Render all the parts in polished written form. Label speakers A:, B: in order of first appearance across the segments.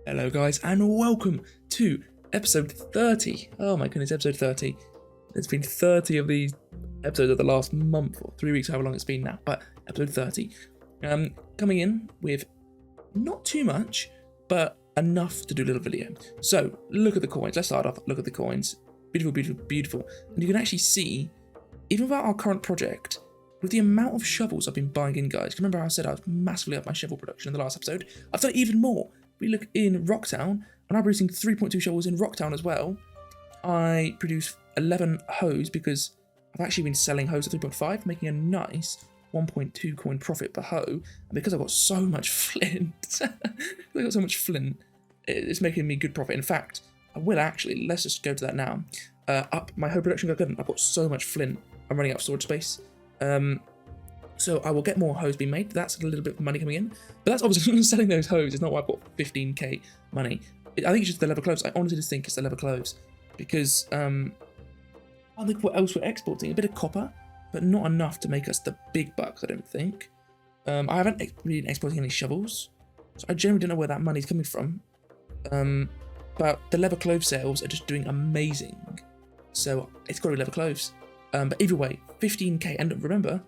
A: Hello guys and welcome to episode 30. Oh my goodness, episode 30. There's been 30 of these episodes of the last month or 3 weeks, however long it's been now, but episode 30. Coming in with not too much, but enough to do a little video. So look at the coins. Let's start off, look at the coins. Beautiful, beautiful, beautiful. And you can actually see, even without our current project, with the amount of shovels I've been buying in, guys. Remember how I said I was massively up my shovel production in the last episode? I've done even more. We look in Rocktown, and I'm producing 3.2 shovels in Rocktown as well. I produce 11 hose because I've actually been selling hose at 3.5, making a nice 1.2 coin profit per hoe. And because I've got so much flint, it's making me good profit. In fact, I will actually, let's just go to that now. Up my hoe production got good. I've got so much flint, I'm running out of storage space. So I will get more hose being made. That's a little bit of money coming in. But that's obviously selling those hose. It's not why I've got 15k money. I think it's just the leather clothes. I honestly just think it's the leather clothes. Because I think what else we're exporting? A bit of copper, but not enough to make us the big bucks, I don't think. I haven't really been exporting any shovels. So I generally don't know where that money's coming from. But the leather clothes sales are just doing amazing. So it's got to be leather clothes. But either way, 15k. And remember,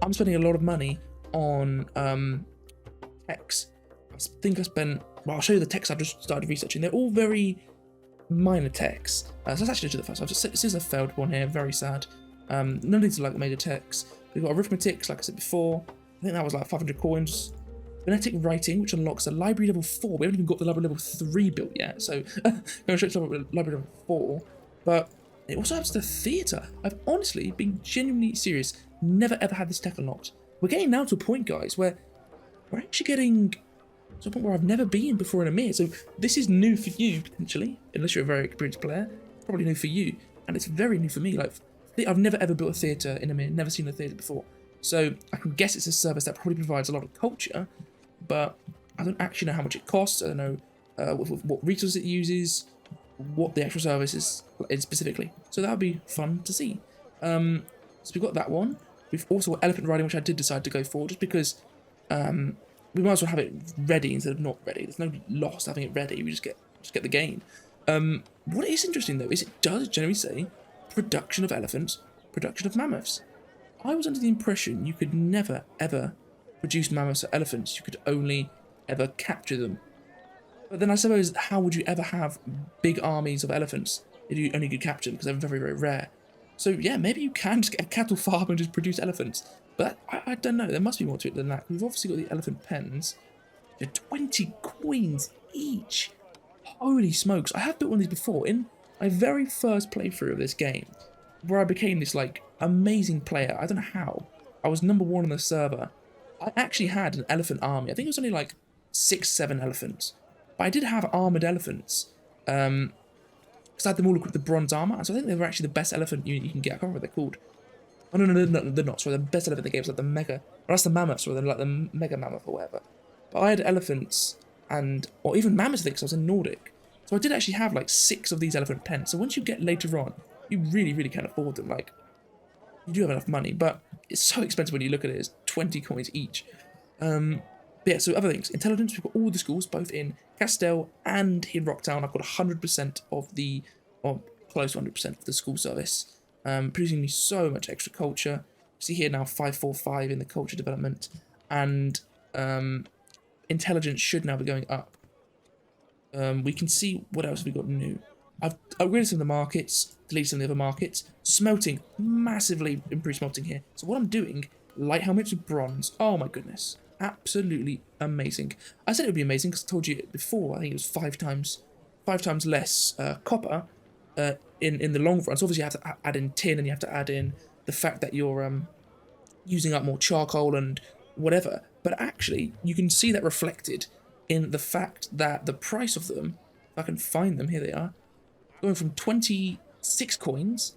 A: I'm spending a lot of money on techs. I think I spent, well, I'll show you the techs I've just started researching. They're all very minor techs. So let's actually do the first one. This is a failed one here, very sad. None of these are like major techs. We've got arithmetics, like I said before. I think that was like 500 coins. Phonetic writing, which unlocks a library level 4. We haven't even got the library level 3 built yet, so going straight to library level 4. But it also adds to theatre. I've honestly been genuinely serious. Never ever had this tech unlocked. We're getting now to a point, guys, where we're actually getting to a point where I've never been before in Ymir. So this is new for you, potentially, unless you're a very experienced player. Probably new for you, and it's very new for me. Like, I've never ever built a theatre in Ymir, never seen a theatre before. So I can guess it's a service that probably provides a lot of culture, but I don't actually know how much it costs. I don't know what resources it uses, what the actual service is specifically. So that would be fun to see. So we've got that one. We've also got elephant riding, which I did decide to go for, just because we might as well have it ready instead of not ready. There's no loss having it ready. We just get the gain. What is interesting though is it does generally say production of elephants, production of mammoths. I was under the impression you could never ever produce mammoths or elephants. You could only ever capture them. But then I suppose, how would you ever have big armies of elephants if you only could capture them, because they're very, very rare? So yeah, maybe you can just get a cattle farm and just produce elephants. But I don't know, there must be more to it than that. We've obviously got the elephant pens. They're 20 coins each. Holy smokes, I have built one of these before in my very first playthrough of this game, where I became this like amazing player. I don't know how. I was number 1 on the server. I actually had an elephant army. I think it was only like 6-7 elephants. But I did have armoured elephants. Because I had them all equipped with the bronze armour, and so I think they were actually the best elephant unit you can get. I can't remember what they're called. Oh no, they're not. Sorry, the best elephant in the game is like the mega. Or that's the mammoths, or they're like the mega mammoth or whatever. But I had elephants or even mammoths, I think, because I was in Nordic. So I did actually have like 6 of these elephant pens. So once you get later on, you really, really can afford them. Like, you do have enough money, but it's so expensive when you look at it. It's 20 coins each. But yeah, so other things. Intelligence, we've got all the schools, both in Castell and in Rocktown. I've got 100% of the, or close to 100% of the school service, producing me so much extra culture. See here now, 545 in the culture development, and intelligence should now be going up. We can see what else we got new. I've upgraded some of the markets, deleted some of the other markets. Smelting, massively improved smelting here. So what I'm doing, light helmets with bronze. Oh my goodness. Absolutely amazing. I said it would be amazing because I told you before. I think it was 5 times less copper in the long run. So obviously you have to add in tin, and you have to add in the fact that you're using up more charcoal and whatever. But actually, you can see that reflected in the fact that the price of them, if I can find them, here they are, going from 26 coins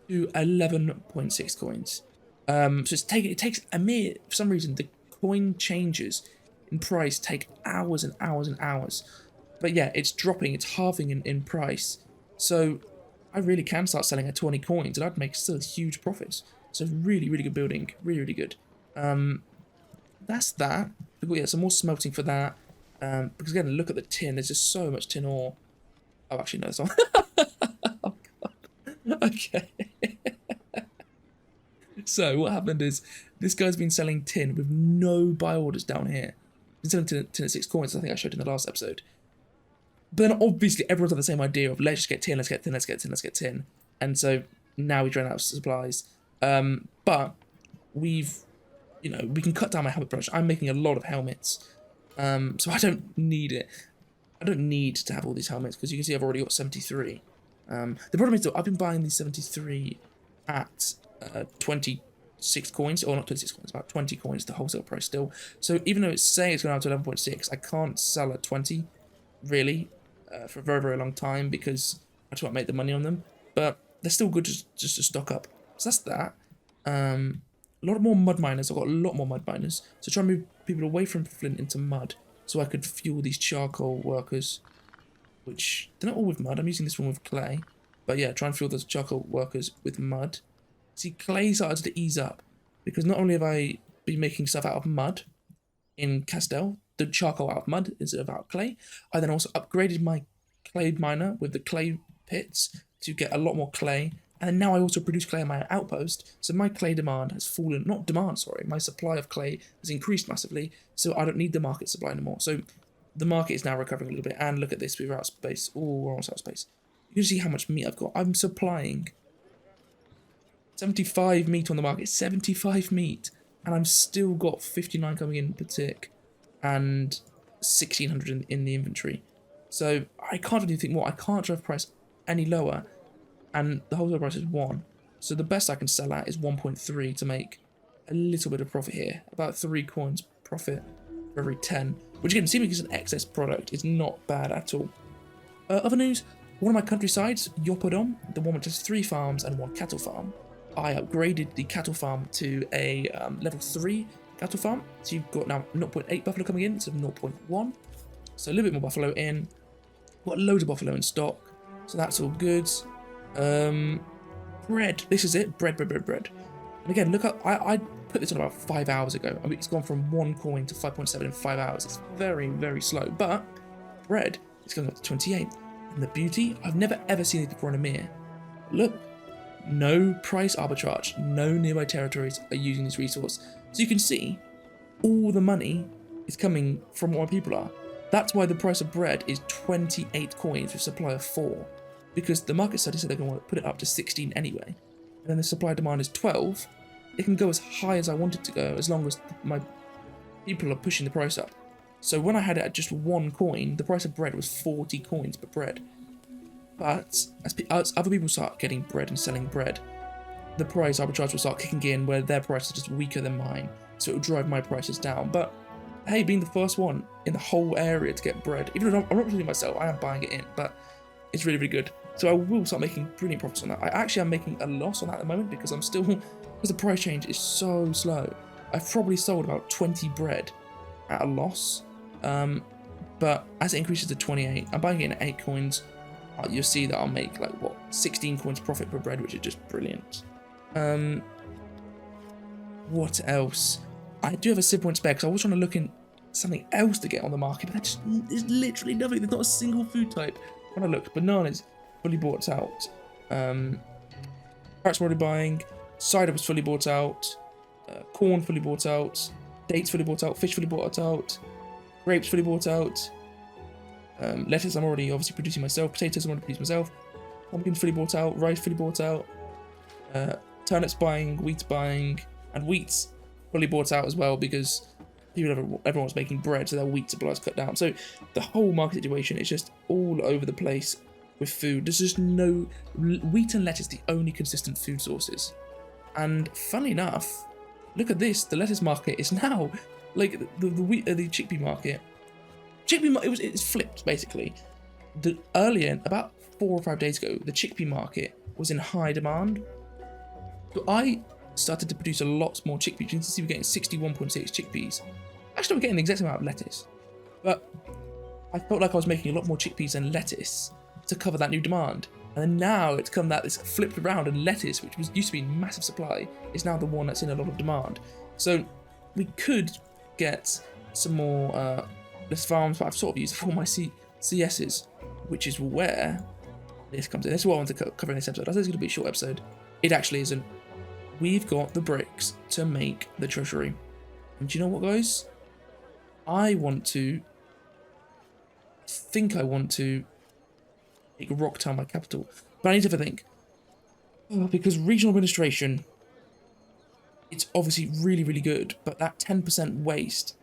A: to 11.6 coins. So it takes a mere, for some reason, the coin changes in price take hours and hours and hours. But yeah, it's dropping, it's halving in price. So I really can start selling at 20 coins and I'd make still huge profits. So really, really good building, really, really good. That's that. We've got, yeah, some more smelting for that. Because again, look at the tin. There's just so much tin ore. Oh, actually, no, it's not. Oh, God. Okay. So what happened is this guy's been selling tin with no buy orders down here. He's been selling tin at 6 coins, I think I showed in the last episode. But then obviously everyone's had the same idea of let's just get tin, let's get tin, let's get tin, let's get tin. And so now we've run out of supplies. But we've, you know, we can cut down my helmet production. I'm making a lot of helmets. So I don't need it. I don't need to have all these helmets because you can see I've already got 73. The problem is though, I've been buying these 73 at 26 coins, or not 26 coins, about 20 coins, the wholesale price still. So even though it's saying it's going out to 11.6, I can't sell at 20, really, for a very, very long time because I just want to make the money on them. But they're still good just to stock up. So that's that. A lot more mud miners. I've got a lot more mud miners. So try and move people away from flint into mud so I could fuel these charcoal workers, which they're not all with mud. I'm using this one with clay. But yeah, try and fuel those charcoal workers with mud. See, clay started to ease up because not only have I been making stuff out of mud in Castell, the charcoal out of mud instead of out of clay, I then also upgraded my clay miner with the clay pits to get a lot more clay. And now I also produce clay in my outpost, so my clay demand has fallen, not demand, sorry, my supply of clay has increased massively, so I don't need the market supply anymore. So the market is now recovering a little bit, and look at this, we're out of space. Oh, we're almost out of space. You can see how much meat I've got. I'm supplying 75 meat on the market, 75 meat, and I've still got 59 coming in per tick, and 1,600 in the inventory. So I can't do anything more. I can't drive price any lower. And the wholesale price is 1. So the best I can sell at is 1.3 to make a little bit of profit here. About 3 coins profit for every 10. Which again, seeming as an excess product is not bad at all. Other news, one of my countrysides, Yopodom, the one which has 3 farms and 1 cattle farm. I upgraded the cattle farm to a level 3 cattle farm. So you've got now 0.8 buffalo coming in instead of 0.1. So a little bit more buffalo in. Got loads of buffalo in stock. So that's all good. Bread. This is it. Bread. And again, look up. I put this on about 5 hours ago. I mean, it's gone from 1 coin to 5.7 in 5 hours. It's very, very slow. But bread is going up to 28. And the beauty, I've never ever seen it before in Ymir. Look, no price arbitrage. No nearby territories are using this resource. So you can see all the money is coming from what my people are. That's why the price of bread is 28 coins with supply of 4. Because the market study said they're going to want to put it up to 16 anyway. And then the supply demand is 12. It can go as high as I want it to go as long as my people are pushing the price up. So when I had it at just 1 coin, the price of bread was 40 coins per bread. But as other people start getting bread and selling bread, the price arbitrage will start kicking in where their price is just weaker than mine. So it will drive my prices down. But hey, being the first one in the whole area to get bread, even though I'm not doing it myself, I am buying it in, but it's really, really good. So I will start making brilliant profits on that. I actually am making a loss on that at the moment because because the price change is so slow. I've probably sold about 20 bread at a loss. But as it increases to 28, I'm buying it in 8 coins. You'll see that I'll make 16 coins profit per bread, which is just brilliant. What else? I do have a civ point spare because I was trying to look in something else to get on the market, but there's literally nothing. There's not a single food type. When I looked, bananas fully bought out. Carrots were already buying. Cider was fully bought out. Corn fully bought out. Dates fully bought out. Fish fully bought out. Grapes fully bought out. Lettuce I'm already obviously producing myself. Potatoes I'm already producing myself. Pumpkins fully bought out. Rice fully bought out. Turnips buying. Wheat's buying. And wheat's fully bought out as well because everyone was making bread, so their wheat supplies cut down. So the whole market situation is just all over the place with food. There's just no wheat and lettuce, the only consistent food sources. And funny enough, look at this. The lettuce market is now like the chickpea market. It's flipped basically. Earlier, about 4 or 5 days ago, the chickpea market was in high demand. So I started to produce a lot more chickpeas. You can see we're getting 61.6 chickpeas. Actually, we're getting the exact same amount of lettuce. But I felt like I was making a lot more chickpeas and lettuce to cover that new demand. And then now it's come that it's flipped around and lettuce, which used to be in massive supply, is now the one that's in a lot of demand. So we could get some more less farms, but I've sort of used for my CSs, which is where this comes in. This is what I want to cover in this episode. I said it's going to be a short episode. It actually isn't. We've got the bricks to make the treasury. And do you know what, guys? I think I want to make Rocktown my capital. But I need to have a think. Because regional administration, it's obviously really, really good, but that 10% waste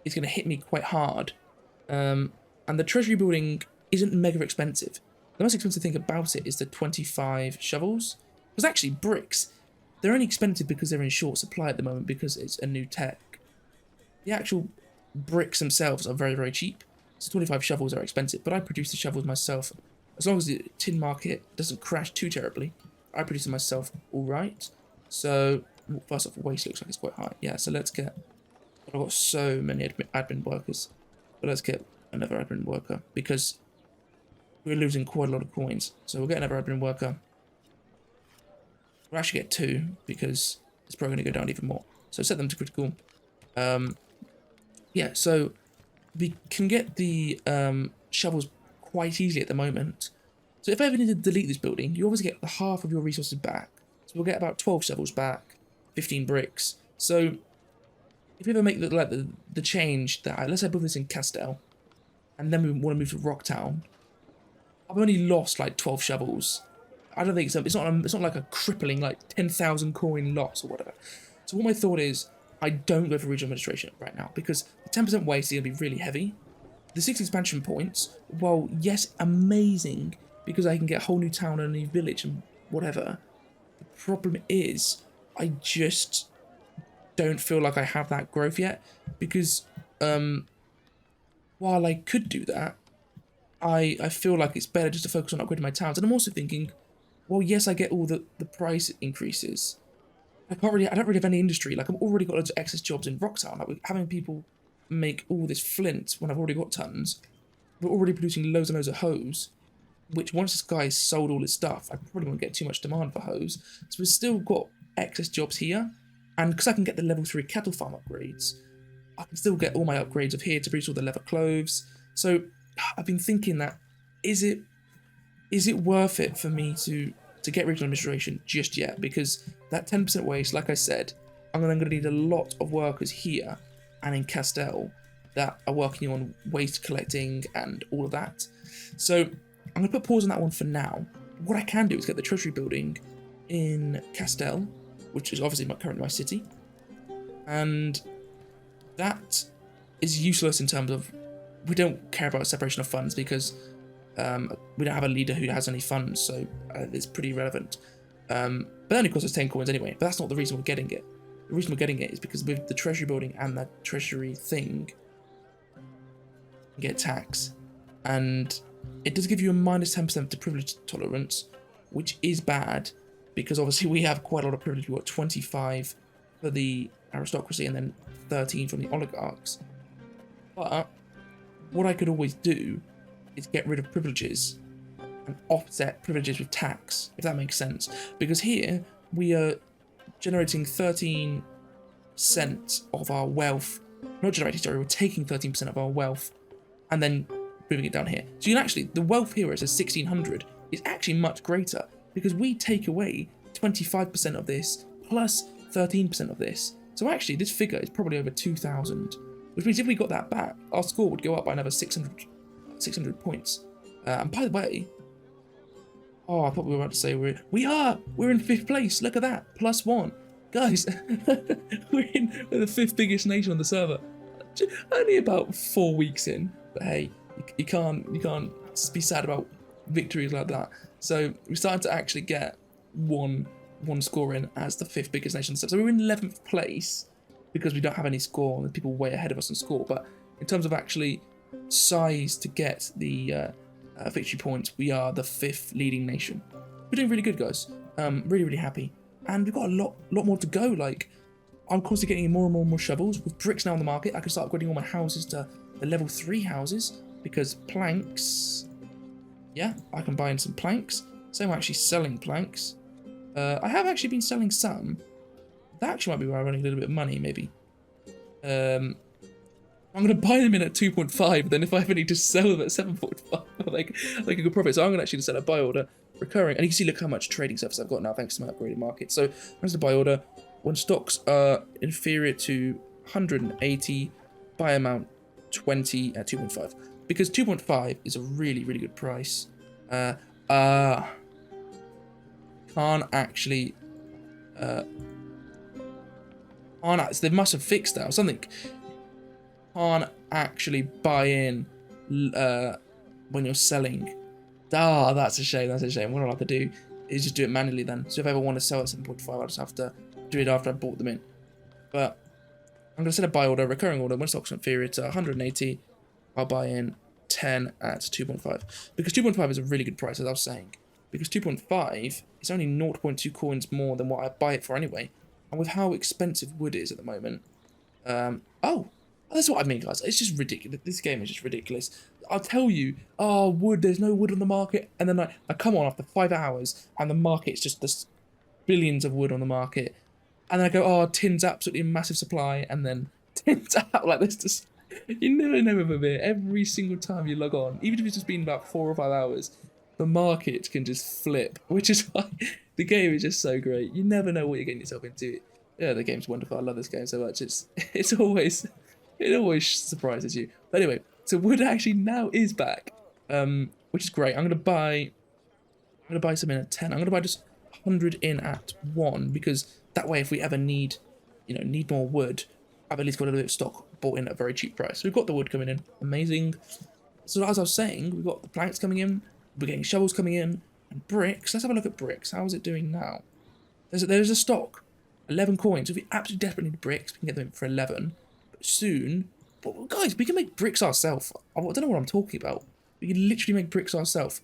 A: is going to hit me quite hard. And the treasury building isn't mega expensive. The most expensive thing about it is the 25 shovels. Because actually, bricks, they're only expensive because they're in short supply at the moment because it's a new tech. The actual bricks themselves are very, very cheap. So 25 shovels are expensive, but I produce the shovels myself. As long as the tin market doesn't crash too terribly, I produce them myself all right. So, first off, waste looks like it's quite high. Yeah, so let's get... I've got so many admin workers. But let's get another admin worker because we're losing quite a lot of coins. So we'll get another admin worker. We'll actually get 2 because it's probably going to go down even more. So set them to critical. Yeah, so we can get the shovels quite easily at the moment. So if I ever need to delete this building, you obviously get the half of your resources back. So we'll get about 12 shovels back, 15 bricks. So if you ever make the change that, let's say I build this in Castell, and then we want to move to Rocktown, I've only lost like 12 shovels. I don't think so. It's not like a crippling like 10,000 coin loss or whatever. So what my thought is, I don't go for regional administration right now because the 10% waste is going to be really heavy. The 6 expansion points, well, yes, amazing because I can get a whole new town and a new village and whatever. The problem is, I just don't feel like I have that growth yet because while I could do that, I feel like it's better just to focus on upgrading my towns. And I'm also thinking, well, yes, I get all the price increases. I don't really have any industry. Like, I've already got loads of excess jobs in Rocktown. Like, having people make all this flint when I've already got tons. We're already producing loads and loads of hose, which once this guy's sold all his stuff, I probably won't get too much demand for hose. So we've still got excess jobs here. And because I can get the level 3 cattle farm upgrades, I can still get all my upgrades of here to produce all the leather cloves. So I've been thinking that, is it worth it for me to get regional administration just yet? Because that 10% waste, like I said, I'm going to need a lot of workers here and in Castell that are working on waste collecting and all of that. So I'm going to put pause on that one for now. What I can do is get the treasury building in Castell, which is obviously currently my city. And that is useless in terms of we don't care about separation of funds because we don't have a leader who has any funds, so it's pretty irrelevant. But that only costs us 10 coins anyway, but that's not the reason we're getting it. The reason we're getting it is because with the treasury building and that treasury thing, you get tax. And it does give you a minus 10% to privilege tolerance, which is bad, because obviously we have quite a lot of privilege. We've got 25 for the aristocracy and then 13 from the oligarchs. But what I could always do is get rid of privileges and offset privileges with tax, if that makes sense. Because here we are generating 13% of our wealth, not generating, sorry, we're taking 13% of our wealth and then moving it down here. So you can actually, the wealth here, it says 1600, is actually much greater because we take away 25% of this plus 13% of this. So actually this figure is probably over 2,000, which means if we got that back, our score would go up by another 600 points. And by the way, oh, I thought we were about to say we're in 5th place. Look at that, +1, guys. we're the 5th biggest nation on the server. Only about 4 weeks in, but hey, you can't be sad about victories like that. So we started to actually get one score in as the 5th biggest nation on the server. So we're in 11th place because we don't have any score and there's people way ahead of us on score. But in terms of actually size to get the victory points, we are the 5th leading nation. We're doing really good, guys. Really, really happy. And we've got a lot more to go. Like, I'm constantly getting more and more shovels. With bricks now on the market, I can start upgrading all my houses to the level 3 houses because planks, yeah, I can buy in some planks. So I'm actually selling planks. I have actually been selling some. That actually might be where I'm running a little bit of money, maybe. I'm going to buy them in at 2.5, then if I ever need to sell them at 7.5, like a good profit. So I'm going to actually set a buy order recurring. And you can see, look how much trading surface I've got now thanks to my upgraded market. So I'm going to buy order. When stocks are inferior to 180, buy amount 20 at 2.5. Because 2.5 is a really, really good price. Can't actually... so they must have fixed that or something. Can't actually buy in when you're selling. Ah, that's a shame. That's a shame. What I'll have to do is just do it manually then. So if I ever want to sell at 7.5, I'll just have to do it after I bought them in. But I'm going to set a buy order, recurring order. When stocks are inferior to 180, I'll buy in 10 at 2.5. Because 2.5 is a really good price, as I was saying. Because 2.5 is only 0.2 coins more than what I buy it for anyway. And with how expensive wood is at the moment... that's what I mean, guys. It's just ridiculous. This game is just ridiculous. I'll tell you, oh, wood, there's no wood on the market. And then I come on after 5 hours and the market's just there's billions of wood on the market. And then I go, oh, tin's absolutely a massive supply. And then tin's out. Like, this just, you never know with a bit. Every single time you log on, even if it's just been about 4 or 5 hours, the market can just flip, which is why the game is just so great. You never know what you're getting yourself into. Yeah, the game's wonderful. I love this game so much. It's always... It always surprises you. But anyway, so wood actually now is back, which is great. I'm gonna buy some in at 10. I'm gonna buy just 100 in at 1 because that way, if we ever need more wood, I've at least got a little bit of stock bought in at a very cheap price. So we've got the wood coming in, amazing. So as I was saying, we've got the planks coming in, we're getting shovels coming in, and bricks. Let's have a look at bricks. How is it doing now? There's a stock, 11 coins. If we absolutely desperately need bricks, we can get them in for 11. Soon, but guys, we can make bricks ourselves. I don't know what I'm talking about. We can literally make bricks ourselves,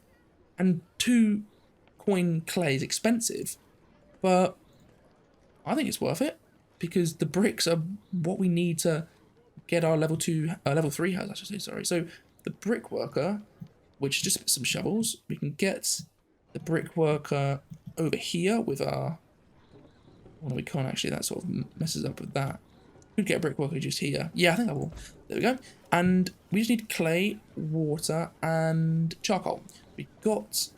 A: and 2 coin clay is expensive, but I think it's worth it because the bricks are what we need to get our level 3 house, I should say. Sorry. So the brick worker, which is just some shovels, we can get the brick worker over here with our. Well, we can't actually. That sort of messes up with that. Could get a brick worker just here. Yeah, I think I will. There we go. And we just need clay, water, and charcoal. We've got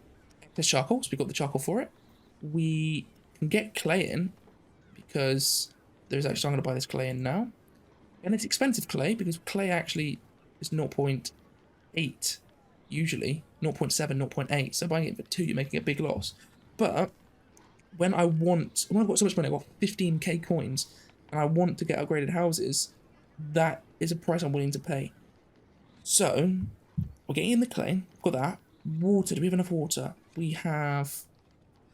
A: the charcoal, so we've got the charcoal for it. We can get clay in because there's actually, I'm going to buy this clay in now. And it's expensive clay because clay actually is 0.8 usually, 0.7, 0.8. So buying it for 2, you're making a big loss. But when I've got so much money, I've got 15k coins, and I want to get upgraded houses, that is a price I'm willing to pay. So, we're getting in the clay. Got that. Water. Do we have enough water? We have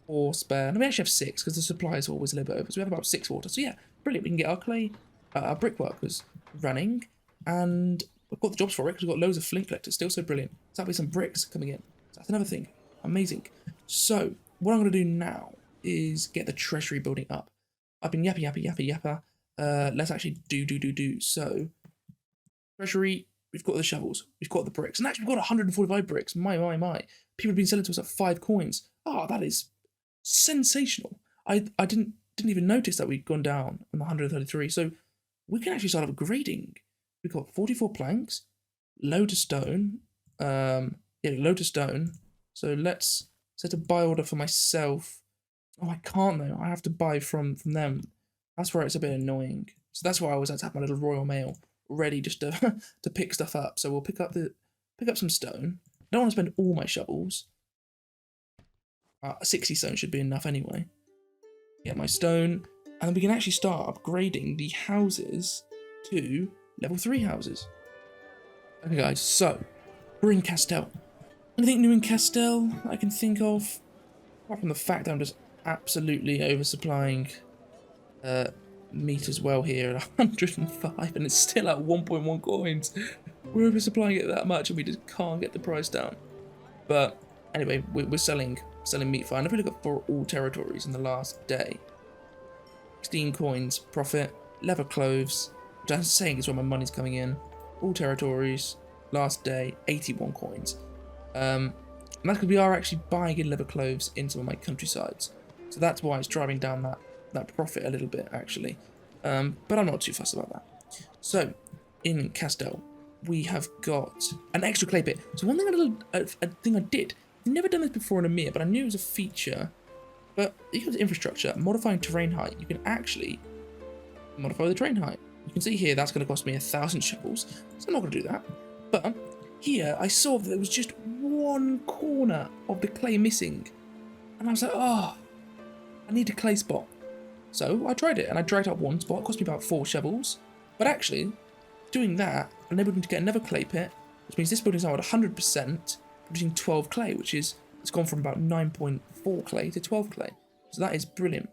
A: 4 spare. No, we actually have 6 because the supply is always a little bit over. So we have about 6 water. So yeah, brilliant. We can get our clay, our brick workers running, and we've got the jobs for it because we've got loads of flint collectors still. So brilliant. So that'll be some bricks coming in. So that's another thing. Amazing. So what I'm going to do now is get the treasury building up. I've been yappa. Let's actually do. So, treasury, we've got the shovels, we've got the bricks, and actually we've got 145 bricks. My. People have been selling to us at 5 coins. Oh, that is sensational. I didn't even notice that we'd gone down on the 133. So we can actually start upgrading. We've got 44 planks, load of stone. Load of stone. So let's set a buy order for myself. Oh, I can't though. I have to buy from them. That's where it's a bit annoying. So that's why I always had to have my little Royal Mail ready just to to pick stuff up. So we'll pick up some stone. I don't want to spend all my shovels. 60 stone should be enough anyway. Get my stone, and then we can actually start upgrading the houses to level 3 houses. Okay, guys. So we're in Castell. Anything new in Castell I can think of, apart from the fact that I'm just absolutely oversupplying meat as well here at 105, and it's still at 1.1 coins. We're oversupplying it that much and we just can't get the price down. But anyway, we're selling meat fine. If we look at for all territories in the last day, 16 coins profit, leather cloves, which I'm saying is where my money's coming in. All territories, last day, 81 coins. And that's because we are actually buying in leather cloves in some of my countrysides. So that's why it's driving down that profit a little bit, actually. But I'm not too fussed about that. So, in Castell, we have got an extra clay pit. So one thing a thing I did, I've never done this before in Ymir, but I knew it was a feature. But if you go to infrastructure, modifying terrain height, you can actually modify the terrain height. You can see here that's going to cost me 1,000 shovels, so I'm not going to do that. But here I saw that there was just one corner of the clay missing, and I was like, oh, I need a clay spot. So I tried it, and I dragged up one spot. It cost me about 4 shovels, but actually doing that enabled me to get another clay pit, which means this building's now at 100%, producing 12 clay, which is, it's gone from about 9.4 clay to 12 clay. So that is brilliant.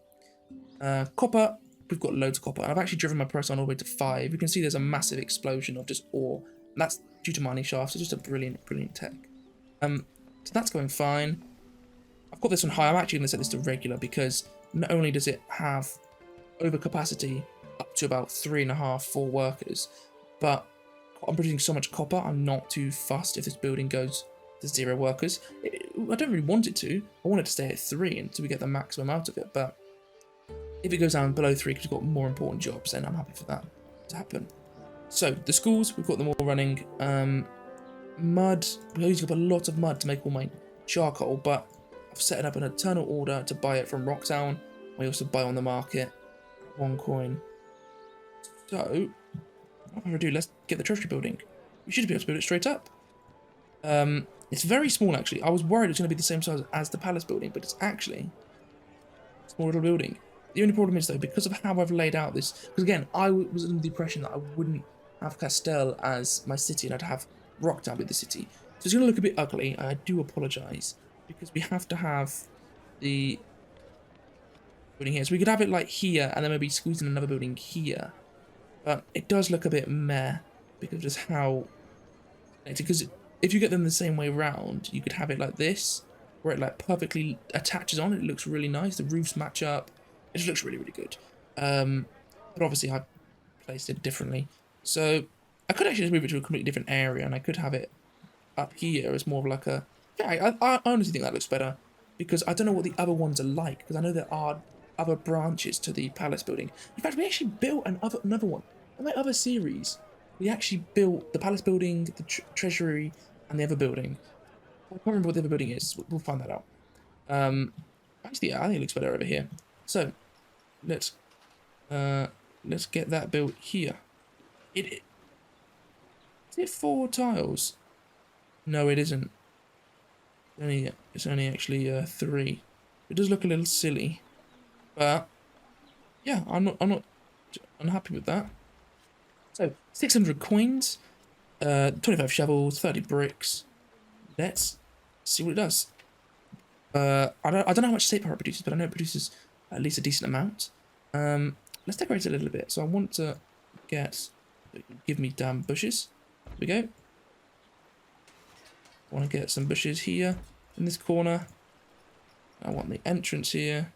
A: Copper, we've got loads of copper. And I've actually driven my press on all the way to 5. You can see there's a massive explosion of just ore. And that's due to mining shafts. It's just a brilliant, brilliant tech. So that's going fine. I've got this on high. I'm actually going to set this to regular because not only does it have overcapacity up to about 3.5, 4 workers, but I'm producing so much copper, I'm not too fussed if this building goes to 0 workers. I don't really want it to. I want it to stay at 3 until we get the maximum out of it, but if it goes down below 3 because we've got more important jobs, then I'm happy for that to happen. So, the schools, we've got them all running. Mud, we're using up a lot of mud to make all my charcoal, but I've set up an eternal order to buy it from Rocktown. I also buy on the market, 1 coin. So, what do I do? Let's get the treasury building. We should be able to build it straight up. It's very small, actually. I was worried it was going to be the same size as the palace building, but it's actually a small little building. The only problem is, though, because of how I've laid out this... Because, again, I was under the impression that I wouldn't have Castell as my city and I'd have Rocktown be the city. So it's going to look a bit ugly, and I do apologise, because we have to have the building here. So we could have it, like, here, and then maybe squeeze in another building here. But it does look a bit meh, because of just how... Because if you get them the same way round, you could have it like this, where it, like, perfectly attaches on. It looks really nice. The roofs match up. It just looks really, really good. But obviously I placed it differently. So I could actually just move it to a completely different area, and I could have it up here as more of like a... Yeah, I honestly think that looks better, because I don't know what the other ones are like, because I know there are other branches to the palace building. In fact, we actually built another one. In my other series, we actually built the palace building, the treasury, and the other building. I can't remember what the other building is. We'll find that out. Actually, yeah, I think it looks better over here. So, let's get that built here. Is it 4 tiles? No, it isn't. It's only actually 3. It does look a little silly, but yeah, I'm not unhappy with that. So 600 coins, 25 shovels, 30 bricks. Let's see what it does. I don't know how much state power it produces, but I know it produces at least a decent amount. Let's decorate it a little bit. So I want to give me damn bushes. Here we go. I want to get some bushes here in this corner. I want the entrance here.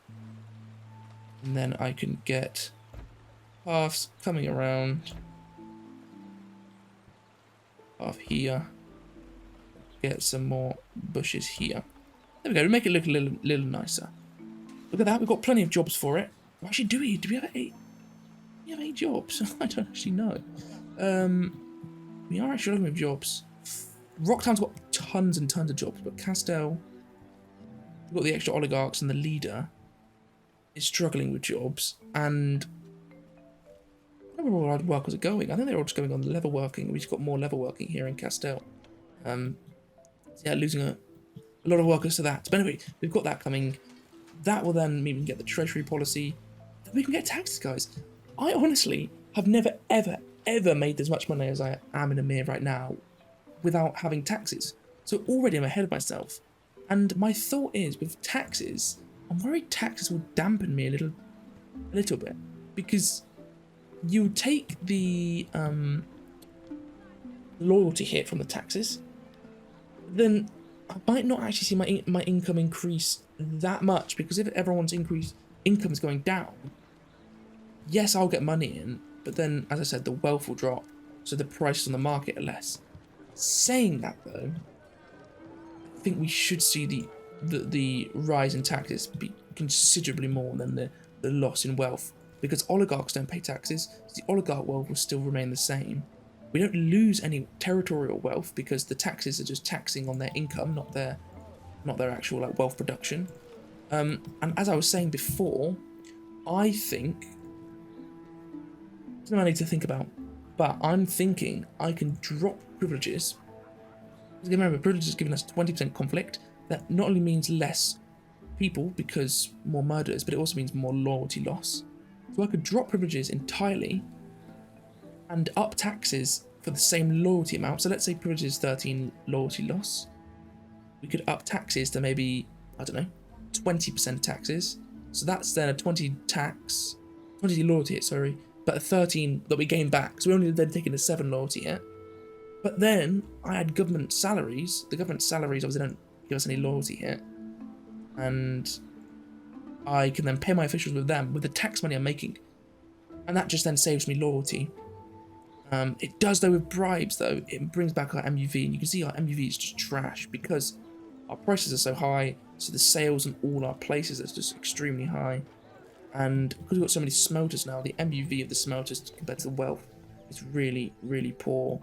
A: And then I can get paths coming around. Path here. Get some more bushes here. There we go. We make it look a little nicer. Look at that. We've got plenty of jobs for it. Actually, do we? Do we have 8? We have 8 jobs. I don't actually know. We are actually looking at jobs. Rocktown's got tons and tons of jobs, but Castell, we've got the extra oligarchs, and the leader is struggling with jobs. And I don't know where all our workers are going. I think they're all just going on the level working. We've got more level working here in Castell. Yeah, losing a lot of workers to that. But anyway, we've got that coming. That will then mean we can get the treasury policy. We can get taxes, guys. I honestly have never, ever made as much money as I am in Ymir right now without having taxes. So already I'm ahead of myself. And my thought is, with taxes, I'm worried taxes will dampen me a little bit. Because you take the loyalty hit from the taxes, then I might not actually see my income increase that much, because if everyone's income is going down, yes, I'll get money in, but then, as I said, the wealth will drop, so the prices on the market are less. Saying that, though, I think we should see the rise in taxes be considerably more than the loss in wealth, because oligarchs don't pay taxes, so the oligarch wealth will still remain the same. We don't lose any territorial wealth because the taxes are just taxing on their income, not their actual like wealth production. And as I was saying before, I think something I need to think about, but I'm thinking I can drop privileges. Because remember, privileges giving us 20% conflict. That not only means less people because more murders, but it also means more loyalty loss. So I could drop privileges entirely and up taxes for the same loyalty amount. So let's say privileges 13 loyalty loss. We could up taxes to maybe, I don't know, 20% taxes. So that's then a 20 loyalty hit, sorry, but a 13 that we gain back. So we're only then taking a 7 loyalty hit. But then I had government salaries. The government salaries obviously don't give us any loyalty hit. And I can then pay my officials with them, with the tax money I'm making. And that just then saves me loyalty. It does though with bribes though. It brings back our MUV, and you can see our MUV is just trash because our prices are so high. So the sales in all our places is just extremely high. And because we've got so many smelters now, the MUV of the smelters compared to the wealth is really, really poor.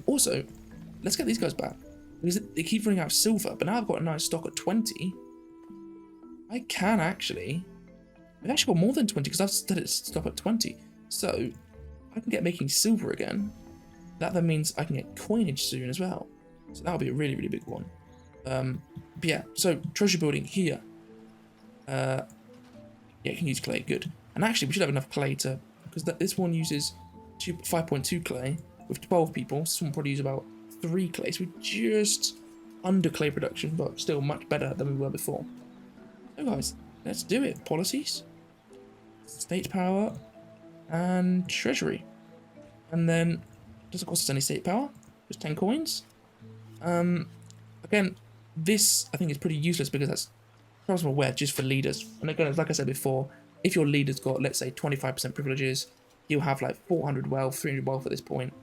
A: Also, let's get these guys back. Because they keep running out of silver, but now I've got a nice stock at 20. I can actually... I've actually got more than 20 because I've set it to stop at 20. So, I can get making silver again. That then means I can get coinage soon as well. So that'll be a really, really big one. But yeah, so treasure building here. Yeah, you can use clay, good. And actually, we should have enough clay to... Because this one uses 5.2 clay with 12 people. So this one will probably use about 3 clay. So we're just under clay production, but still much better than we were before. So guys, let's do it. Policies, state power, and treasury. And then, doesn't cost us any state power, just 10 coins. Again, this I think is pretty useless because that's, as far as I'm aware, just for leaders. And again, like I said before, if your leader's got, let's say, 25% privileges, he'll have like 400 wealth, 300 wealth at this point,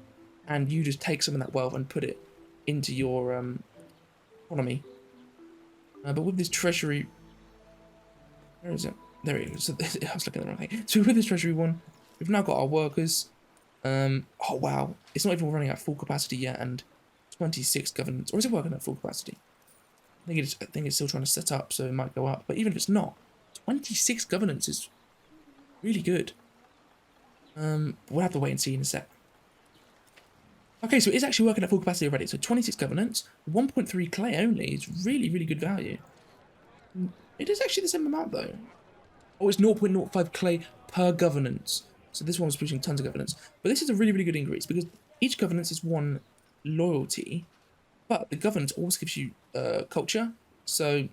A: and you just take some of that wealth and put it into your economy. But with this treasury, where is it? There it is. So, I was looking at the wrong thing. So with this treasury one, we've now got our workers. Oh wow, it's not even running at full capacity yet, and 26 governance, or is it working at full capacity? I think it's still trying to set up, so it might go up. But even if it's not, 26 governance is really good. We'll have to wait and see in a sec. Okay, so it is actually working at full capacity already. So 26 governance, 1.3 clay only is really, really good value. It is actually the same amount though. Oh, it's 0.05 clay per governance. So this one's producing tons of governance. But this is a really, really good increase because each governance is 1 loyalty, but the governance also gives you culture. So you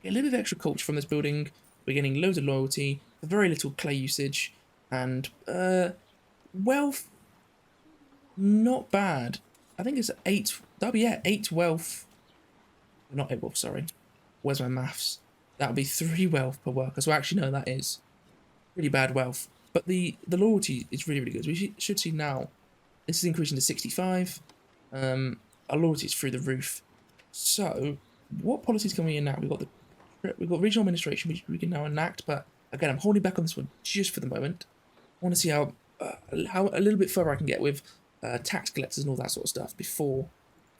A: get a little bit of extra culture from this building. We're getting loads of loyalty, very little clay usage, and wealth, not bad. I think it's 8, that'll be, yeah, 8 wealth. Not 8 wealth, sorry. Where's my maths? That'll be 3 wealth per worker. So actually, no, that is really bad wealth. But the loyalty is really, really good. We should see now, this is increasing to 65. Our loyalty is through the roof. So, what policies can we enact? We've got regional administration, which we can now enact. But again, I'm holding back on this one just for the moment. I want to see how a little bit further I can get with tax collectors and all that sort of stuff before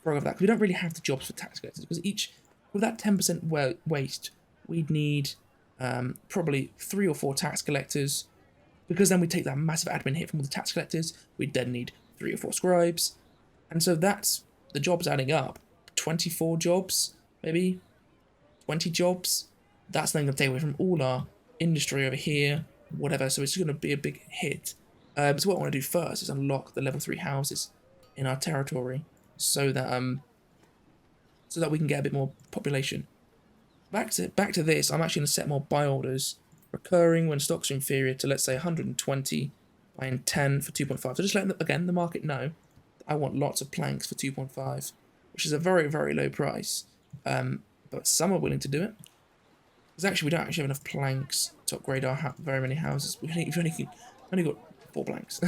A: I go for that. Because we don't really have the jobs for tax collectors. Because with that 10% waste, we'd need probably 3 or 4 tax collectors. Because then we take that massive admin hit from all the tax collectors, we'd then need 3 or 4 scribes. And so that's the jobs adding up. 24 jobs, maybe 20 jobs. That's then going to take away from all our industry over here, whatever. So it's going to be a big hit. So what I want to do first is unlock the level 3 houses in our territory so that we can get a bit more population. Back to this, I'm actually going to set more buy orders recurring when stocks are inferior to, let's say, 120, buying 10 for 2.5. So just letting, again, the market know I want lots of planks for 2.5, which is a very, very low price. But some are willing to do it. Because actually, we don't actually have enough planks to upgrade our very many houses. We've only got 4 planks.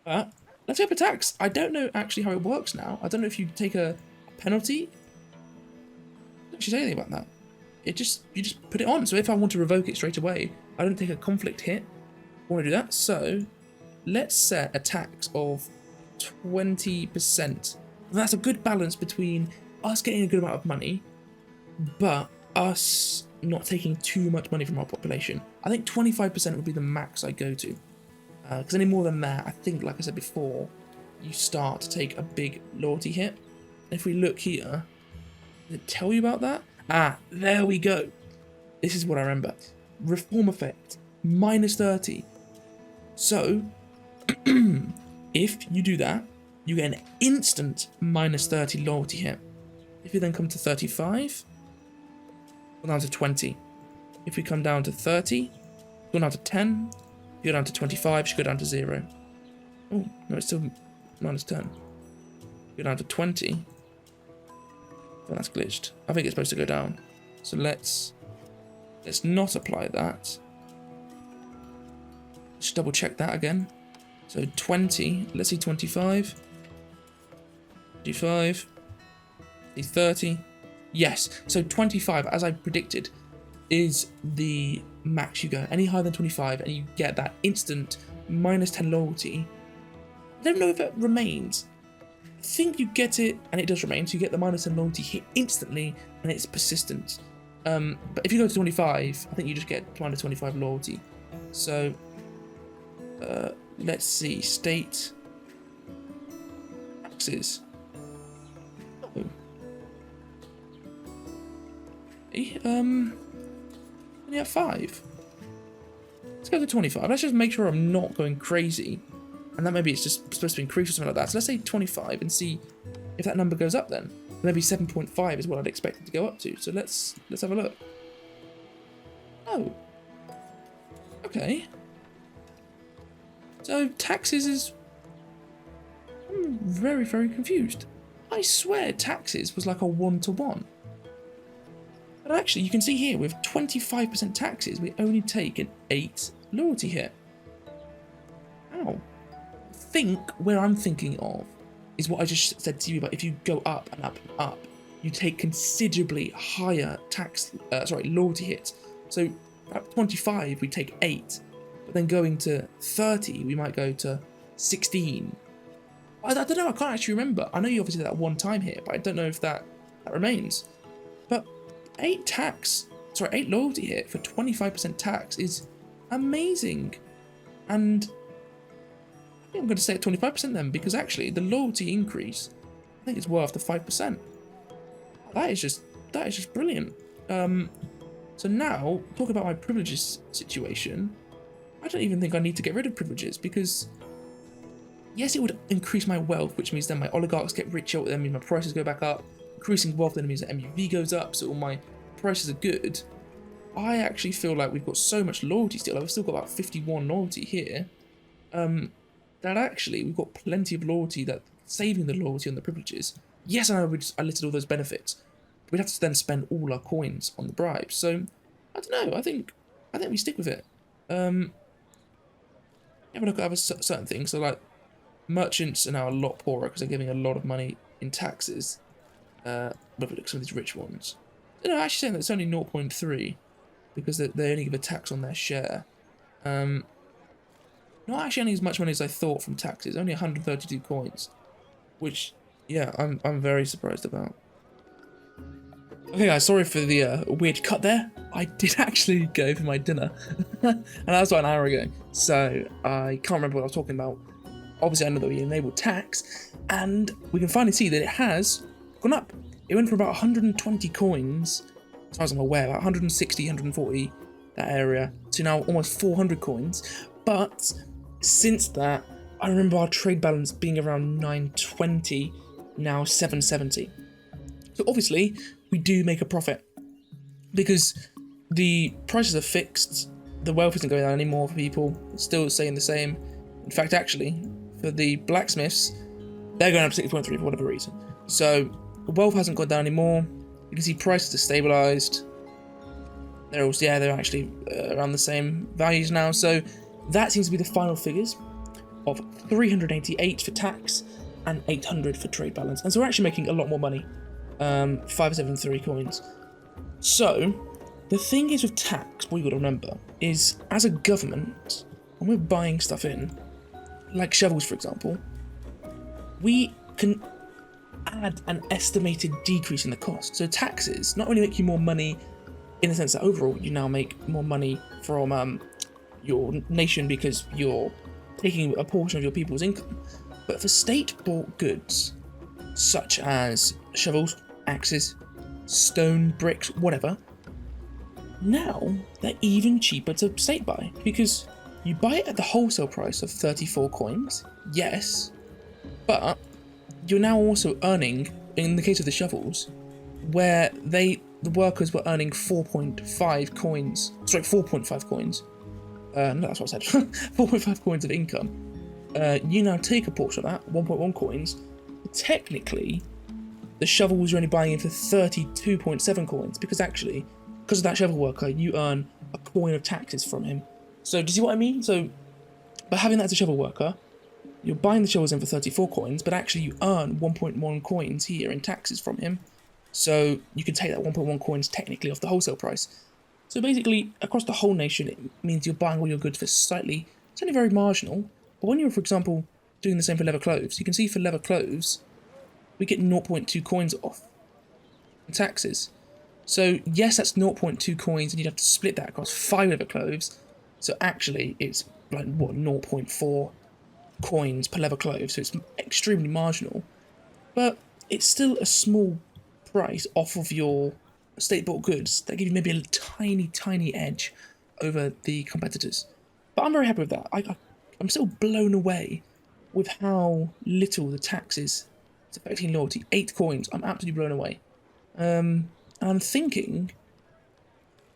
A: But let's go for tax. I don't know actually how it works now. I don't know if you take a penalty. It doesn't actually say anything about that. You just put it on. So if I want to revoke it straight away, I don't take a conflict hit. I want to do that. So let's set a tax of 20%. That's a good balance between us getting a good amount of money, but us not taking too much money from our population. I think 25% would be the max I go to. Because any more than that, I think, like I said before, you start to take a big loyalty hit. If we look here, did it tell you about that? Ah, there we go. This is what I remember. Reform effect, minus 30. So, if you do that, you get an instant minus 30 loyalty hit. If you then come to 35, go down to 20. If we come down to 30, go down to 10. If you go down to 25, you should go down to 0. Oh, no, it's still minus 10. Go down to 20. Oh, that's glitched. I think it's supposed to go down. So let's not apply that. Let's double check that again. So 20, let's see 25. 25. 30. Yes, so 25, as I predicted, is the max you go. Any higher than 25 and you get that instant minus 10 loyalty. I don't know if it remains. I think you get it and it does remain, so you get the minus 10 loyalty hit instantly and it's persistent. But if you go to 25, I think you just get minus 25 loyalty. So let's see, state taxes. Oh. Only at 5. Let's go to 25. Let's just make sure I'm not going crazy. And that maybe it's just supposed to increase or something like that. So let's say 25 and see if that number goes up then. Maybe 7.5 is what I'd expect it to go up to. So let's have a look. Oh. Okay. So taxes is... I'm very, very confused. I swear taxes was like a 1-to-1. But actually, you can see here, with 25% taxes, we only take an 8 loyalty hit. Ow. I think where I'm thinking of is what I just said to you about if you go up and up and up, you take considerably higher loyalty hits. So at 25, we take 8, but then going to 30, we might go to 16. I don't know, I can't actually remember. I know you obviously did that one time here, but I don't know if that remains. But 8 loyalty hit for 25% tax is amazing. And I think I'm going to say at 25% then, because actually the loyalty increase, I think it's worth the 5%. That is just brilliant. So now, talk about my privileges situation. I don't even think I need to get rid of privileges, because yes, it would increase my wealth, which means then my oligarchs get richer, that means my prices go back up. Increasing wealth then means that MUV goes up, so all my prices are good. I actually feel like we've got so much loyalty still. I've still got about 51 loyalty here. That actually we've got plenty of loyalty, that saving the loyalty on the privileges. Yes, I know I listed all those benefits. But we'd have to then spend all our coins on the bribes. So I don't know. I think we stick with it. Have a look at other certain things. So like merchants are now a lot poorer because they're giving a lot of money in taxes. But look at some of these rich ones. They're actually saying that it's only 0.3 because they only give a tax on their share. Not actually earning as much money as I thought from taxes. Only 132 coins, which yeah, I'm very surprised about. Okay, guys, sorry for the weird cut there. I did actually go for my dinner, and that was about an hour ago. So I can't remember what I was talking about. Obviously, I know that we enabled tax, and we can finally see that it has gone up. It went from about 120 coins, as far as I'm aware, about 160, 140, that area, to now almost 400 coins. But since that, I remember our trade balance being around 920, now 770. So obviously, we do make a profit because the prices are fixed. The wealth isn't going down anymore for people. It's still staying the same. In fact, actually, for the blacksmiths, they're going up 6.3 for whatever reason. So the wealth hasn't gone down anymore. You can see prices are stabilized. They're actually around the same values now. So that seems to be the final figures of 388 for tax and 800 for trade balance. And so we're actually making a lot more money. 573 coins. So the thing is with tax, what you got to remember is, as a government, when we're buying stuff in, like shovels, for example, we can add an estimated decrease in the cost. So taxes not only make you more money in the sense that overall you now make more money from your nation because you're taking a portion of your people's income, but for state-bought goods such as shovels, axes, stone, bricks, whatever, now they're even cheaper to state buy because you buy it at the wholesale price of 34 coins, yes, but you're now also earning, in the case of the shovels, where the workers were earning 4.5 coins, sorry, 4.5 coins, no, that's what I said, 4.5 coins of income. You now take a portion of that, 1.1 coins. Technically, the shovels are only buying in for 32.7 coins because actually, because of that shovel worker, you earn a coin of taxes from him. So, do you see what I mean? So, by having that as a shovel worker, you're buying the shovels in for 34 coins, but actually you earn 1.1 coins here in taxes from him. So, you can take that 1.1 coins technically off the wholesale price. So basically, across the whole nation, it means you're buying all your goods for it's only very marginal. But when you're, for example, doing the same for leather clothes, you can see for leather clothes, we get 0.2 coins off in taxes. So yes, that's 0.2 coins, and you'd have to split that across 5 leather clothes. So actually, it's like, what, 0.4 coins per leather clothes, so it's extremely marginal. But it's still a small price off of your state-bought goods that give you maybe a tiny edge over the competitors. But I'm very happy with that. I'm still blown away with how little the tax is. It's affecting loyalty. 8 coins. I'm absolutely blown away. And I'm thinking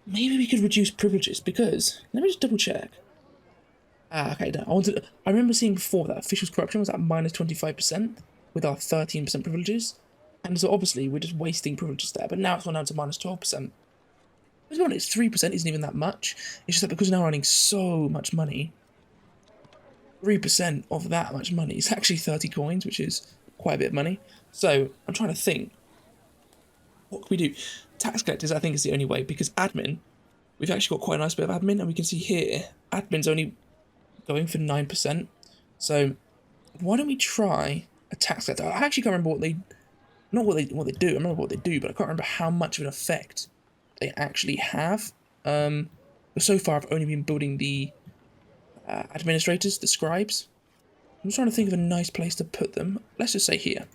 A: maybe we could reduce privileges because let me just double check. Okay. No, I remember seeing before that officials corruption was at minus 25% with our 13% privileges. And so obviously we're just wasting privileges there, but now it's gone down to minus 12%. To be honest, 3% isn't even that much. It's just that because we're now earning so much money, 3% of that much money is actually 30 coins, which is quite a bit of money. So I'm trying to think, what can we do? Tax collectors, I think, is the only way, because admin, we've actually got quite a nice bit of admin, and we can see here, admin's only going for 9%. So why don't we try a tax collector? I actually can't remember what they do. I remember what they do, but I can't remember how much of an effect they actually have. But so far, I've only been building the administrators, the scribes. I'm just trying to think of a nice place to put them. Let's just say here,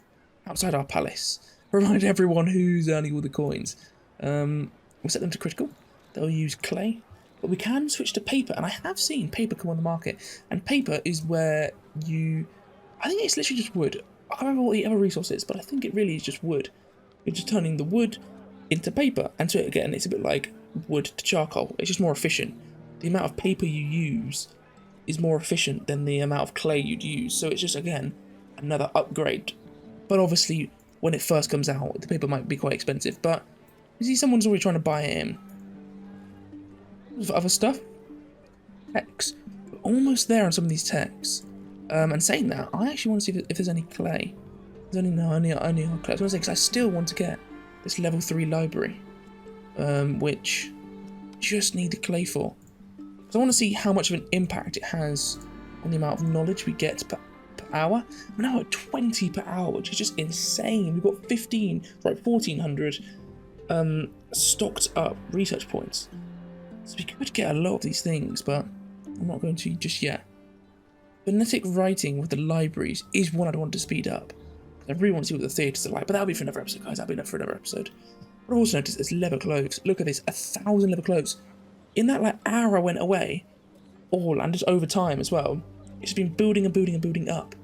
A: outside our palace. Remind everyone who's earning all the coins. We'll set them to critical. They'll use clay. But we can switch to paper, and I have seen paper come on the market. And paper is where I think it's literally just wood. I can't remember what the other resource is, but I think it really is just wood. You're just turning the wood into paper. And so again, it's a bit like wood to charcoal. It's just more efficient. The amount of paper you use is more efficient than the amount of clay you'd use. So it's just, again, another upgrade. But obviously, when it first comes out, the paper might be quite expensive. But you see someone's already trying to buy it in. For other stuff. Techs. We're almost there on some of these techs. And saying that, I actually want to see if there's any clay. There's only clay. I was going to say, because I still want to get this level 3 library, which just need the clay for. Because I want to see how much of an impact it has on the amount of knowledge we get per hour. We're now at 20 per hour, which is just insane. We've got 1,400 stocked up research points. So we could get a lot of these things, but I'm not going to just yet. Phonetic writing with the libraries is one I'd want to speed up. I really want to see what the theatres are like, but that'll be for another episode, guys. That'll be for another episode. What I've also noticed is leather clothes. Look at this, 1,000 leather clothes. In that hour I went away, and just over time as well, it's been building and building and building up.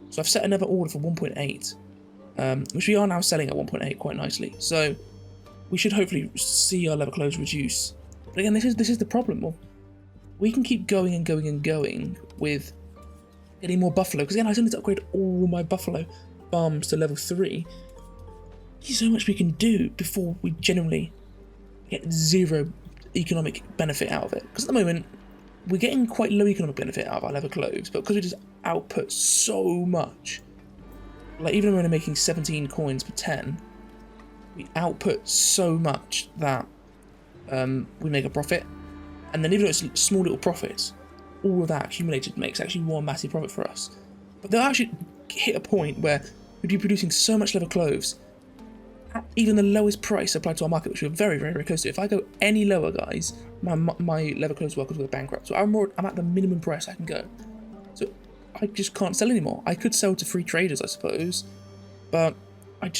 A: So I've set another order for 1.8, which we are now selling at 1.8 quite nicely. So we should hopefully see our leather clothes reduce. But again, this is the problem. Well, we can keep going and going and going with getting more buffalo, because again, I still need to upgrade all my buffalo farms to level 3. There's so much we can do before we genuinely get 0 economic benefit out of it. Because at the moment, we're getting quite low economic benefit out of our leather clothes, but because we just output so much, like even when we're making 17 coins per 10, we output so much that we make a profit. And then even though it's small little profits, all of that accumulated makes actually one massive profit for us. But they'll actually hit a point where we'd be producing so much leather clothes at even the lowest price applied to our market, which we're very, very, very close to. If I go any lower, guys, my leather clothes workers will go bankrupt. So I'm at the minimum price I can go. So I just can't sell anymore. I could sell to free traders, I suppose, but I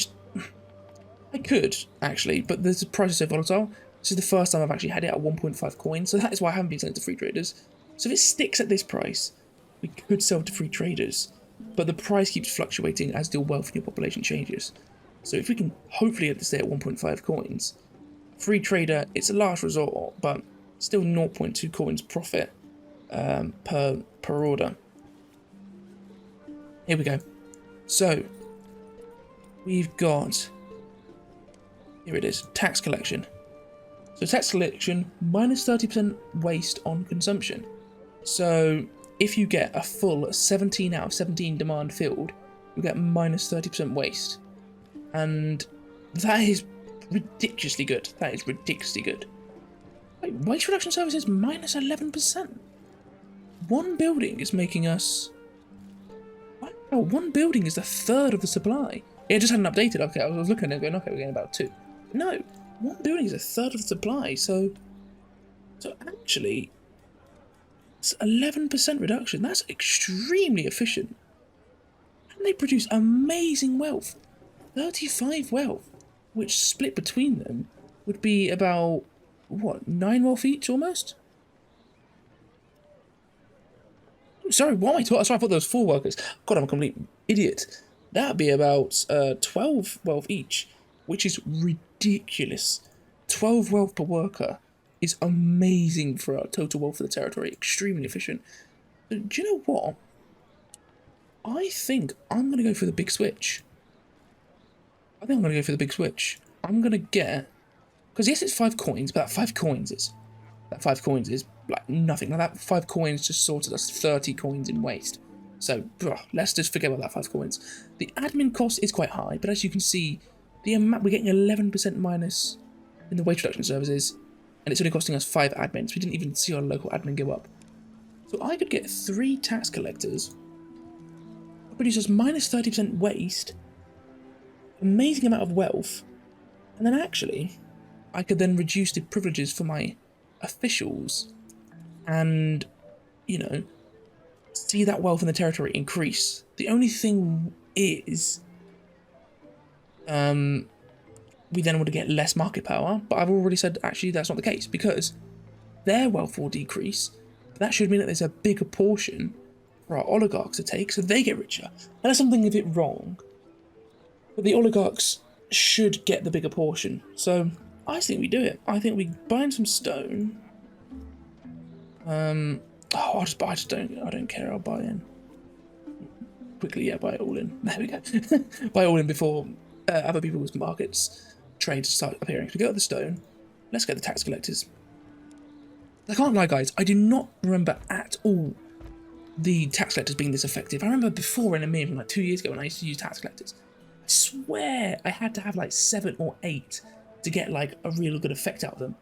A: could, actually, but the price is so volatile. This is the first time I've actually had it at 1.5 coins, so that is why I haven't been selling to free traders. So if it sticks at this price, we could sell to free traders, but the price keeps fluctuating as the wealth in your population changes. So if we can hopefully get to stay at 1.5 coins, free trader, it's a last resort, but still 0.2 coins profit per order. Here we go. So we've got, here it is, tax collection. So tax collection, minus 30% waste on consumption. So if you get a full 17 out of 17 demand filled, you get minus 30% waste. And that is ridiculously good. That is ridiculously good. Wait, waste reduction services minus 11%. One building is making us... Wow, one building is a third of the supply. It just hadn't updated. Okay, I was looking at it going, okay, we're getting about 2. No, one building is a third of the supply, so actually, it's 11% reduction. That's extremely efficient. And they produce amazing wealth. 35 wealth, which split between them would be about, what, 9 wealth each almost? Sorry, what am I talking? Sorry, I thought there was 4 workers. God, I'm a complete idiot. That'd be about 12 wealth each, which is ridiculous. 12 wealth per worker is amazing for our total wealth for the territory. Extremely efficient. But do you know what? I think I'm going to go for the big switch. I'm going to get... Because yes, it's 5 coins, but that 5 coins is like nothing. Now that 5 coins just sorted us 30 coins in waste. So, let's just forget about that 5 coins. The admin cost is quite high, but as you can see, the amount we're getting 11% minus in the waste reduction services, and it's only costing us 5 admins. We didn't even see our local admin go up. So I could get 3 tax collectors, produce us minus 30% waste, amazing amount of wealth, and then actually, I could then reduce the privileges for my officials, and, you know, see that wealth in the territory increase. The only thing is, we then would get less market power, but I've already said actually that's not the case, because their wealth will decrease. That should mean that there's a bigger portion for our oligarchs to take, so they get richer. Unless I'm thinking of it wrong, but the oligarchs should get the bigger portion. So I think we do it. I think we buy in some stone. I don't care. I'll buy in quickly. Yeah, buy it all in. There we go. Buy it all in before other people's markets trades start appearing. So we go to the stone. Let's get the tax collectors. I can't lie, guys. I do not remember at all the tax collectors being this effective. I remember before in Ymir, like 2 years ago, when I used to use tax collectors, I swear I had to have like 7 or 8 to get like a real good effect out of them.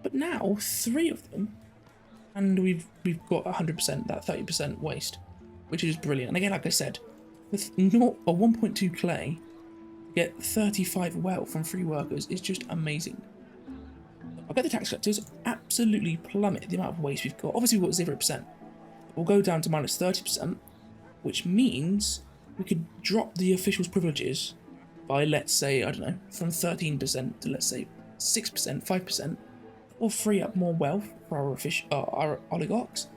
A: But now 3 of them, and we've got 100%, that 30% waste, which is brilliant. And again, like I said, with 1.2 clay, get 35 wealth from free workers is just amazing. I'll get the tax collectors absolutely plummet the amount of waste we've got. Obviously we've got 0%. We'll go down to minus 30%, which means we could drop the officials' privileges by, let's say, I don't know, from 13% to, let's say, 6%, 5%, or free up more wealth for our oligarchs.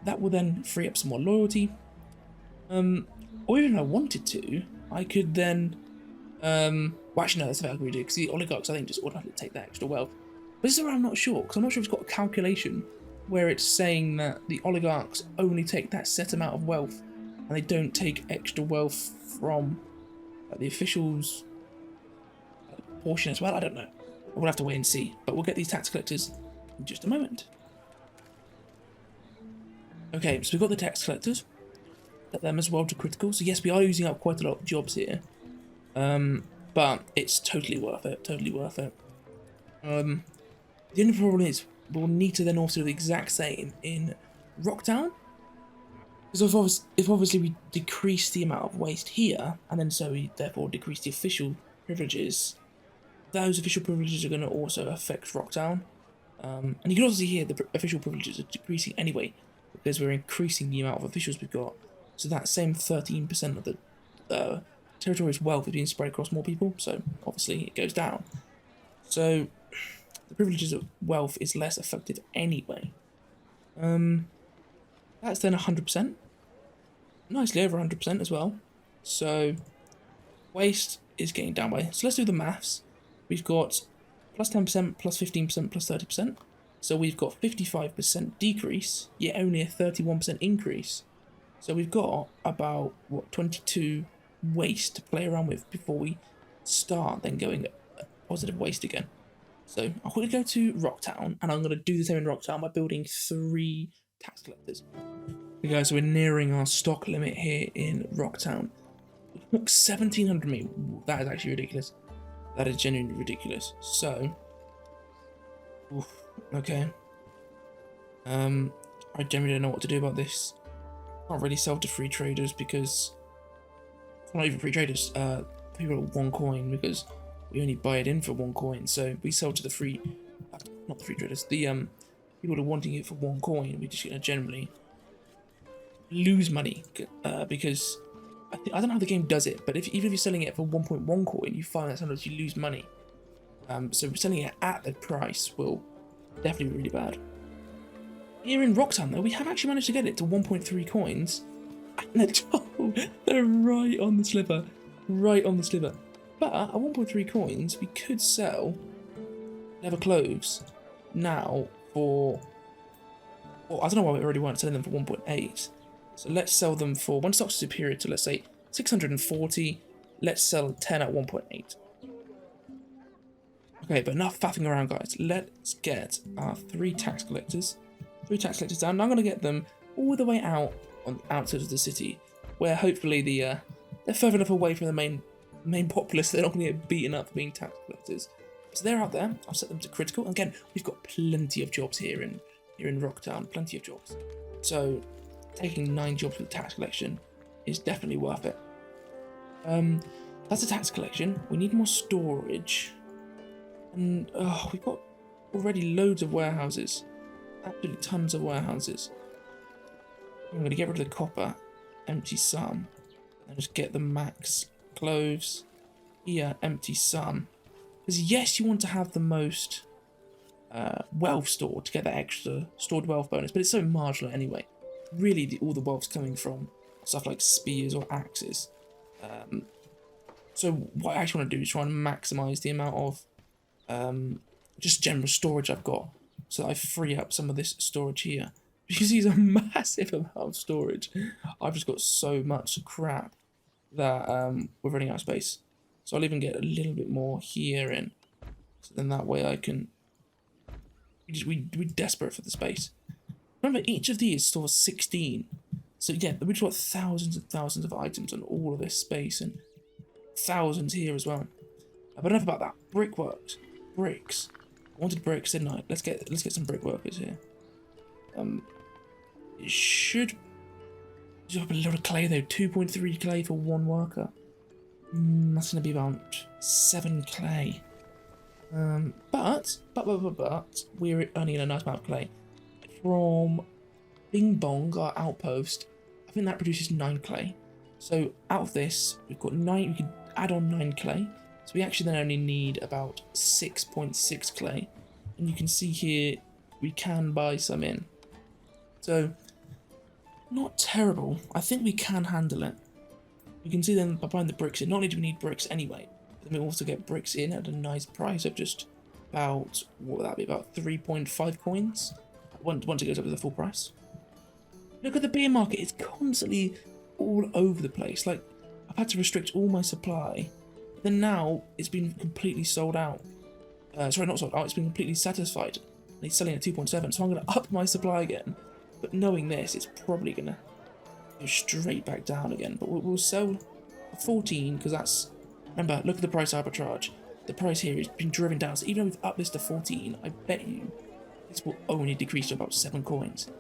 A: That will then free up some more loyalty. Or even if I wanted to, I could then... well, actually, no, that's about what we do, because the oligarchs, I think, just automatically take that extra wealth. But this is where I'm not sure, because I'm not sure if it's got a calculation where it's saying that the oligarchs only take that set amount of wealth, and they don't take extra wealth from the officials' portion as well. I don't know. We'll have to wait and see. But we'll get these tax collectors in just a moment. Okay, so we've got the tax collectors. Set them as well to critical. So yes, we are using up quite a lot of jobs here. But it's totally worth it. Totally worth it. The only problem is we'll need to then also do the exact same in Rocktown. Because if obviously we decrease the amount of waste here, and then so we therefore decrease the official privileges, those official privileges are going to also affect Rocktown. And you can also see here the official privileges are decreasing anyway, because we're increasing the amount of officials we've got. So that same 13% of the territory's wealth is being spread across more people, so obviously it goes down. So the privileges of wealth is less effective anyway. That's then 100%. Nicely over 100% as well. So waste is getting down by. So let's do the maths. We've got plus 10%, plus 15%, plus 30%. So we've got 55% decrease, yet only a 31% increase. So we've got about, what, 22 waste to play around with before we start then going positive waste again. So I'm going to go to Rocktown, and I'm going to do the same in Rocktown by building 3 tax collectors. Okay guys, so we're nearing our stock limit here in Rocktown. Look, 1,700 meat. That is actually ridiculous. That is genuinely ridiculous. So, oof, okay. I generally don't know what to do about this. Can't really sell to free traders because it's not even free traders. People are 1 coin because we only buy it in for 1 coin. So we sell to the free, not the free traders. The people who are wanting it for 1 coin. We're just gonna generally lose money because I don't know how the game does it, but even if you're selling it for 1.1 coin, you find that sometimes you lose money. So selling it at the price will definitely be really bad. Here in Rocktown, though, we have actually managed to get it to 1.3 coins. And they're right on the sliver. Right on the sliver. But at 1.3 coins, we could sell leather clothes now for... Well, I don't know why we already weren't selling them for 1.8. So let's sell them for... One stock's superior to, let's say, 640. Let's sell 10 at 1.8. Okay, but enough faffing around, guys. Let's get our 3 tax collectors. 3 tax collectors down. Now I'm going to get them all the way out on the outside of the city, where hopefully they're further enough away from the main populace. They're not going to get beaten up for being tax collectors. So they're out there. I'll set them to critical. And again, we've got plenty of jobs here in Rocktown. Plenty of jobs. So taking 9 jobs with tax collection is definitely worth it. That's a tax collection. We need more storage. And we've got already loads of warehouses. Absolutely tons of warehouses. I'm going to get rid of the copper, empty some, and just get the max cloves. Here, empty some. Because yes, you want to have the most wealth stored to get that extra stored wealth bonus, but it's so marginal anyway. Really, all the wealth's coming from stuff like spears or axes. So what I actually want to do is try and maximise the amount of just general storage I've got, so that I free up some of this storage here. Because these are massive amount of storage. I've just got so much crap that we're running out of space. So I'll even get a little bit more here in. So then that way I can... We're desperate for the space. Remember, each of these stores 16. So yeah, we've got thousands and thousands of items on all of this space, and thousands here as well. But enough about that. Brickworks. Bricks. I wanted bricks, didn't I? Let's get some brick workers here. It should have a lot of clay though. 2.3 clay for 1 worker. That's gonna be about 7 clay. But we're earning a nice amount of clay from Bing Bong, our outpost. I think that produces 9 clay. So out of this, we've got 9. We could add on 9 clay. So we actually then only need about 6.6 clay. And you can see here, we can buy some in. So, not terrible. I think we can handle it. You can see then by buying the bricks in, not only do we need bricks anyway, but then we also get bricks in at a nice price of just about, what would that be, about 3.5 coins? Once it goes up to the full price. Look at the beer market, it's constantly all over the place. Like, I've had to restrict all my supply. Then now, it's been completely sold out. Sorry, not sold out, it's been completely satisfied. And it's selling at 2.7, so I'm going to up my supply again. But knowing this, it's probably going to go straight back down again. But we'll sell 14, because that's... Remember, look at the price arbitrage. The price here has been driven down, so even though we've upped this to 14, I bet you this will only decrease to about 7 coins.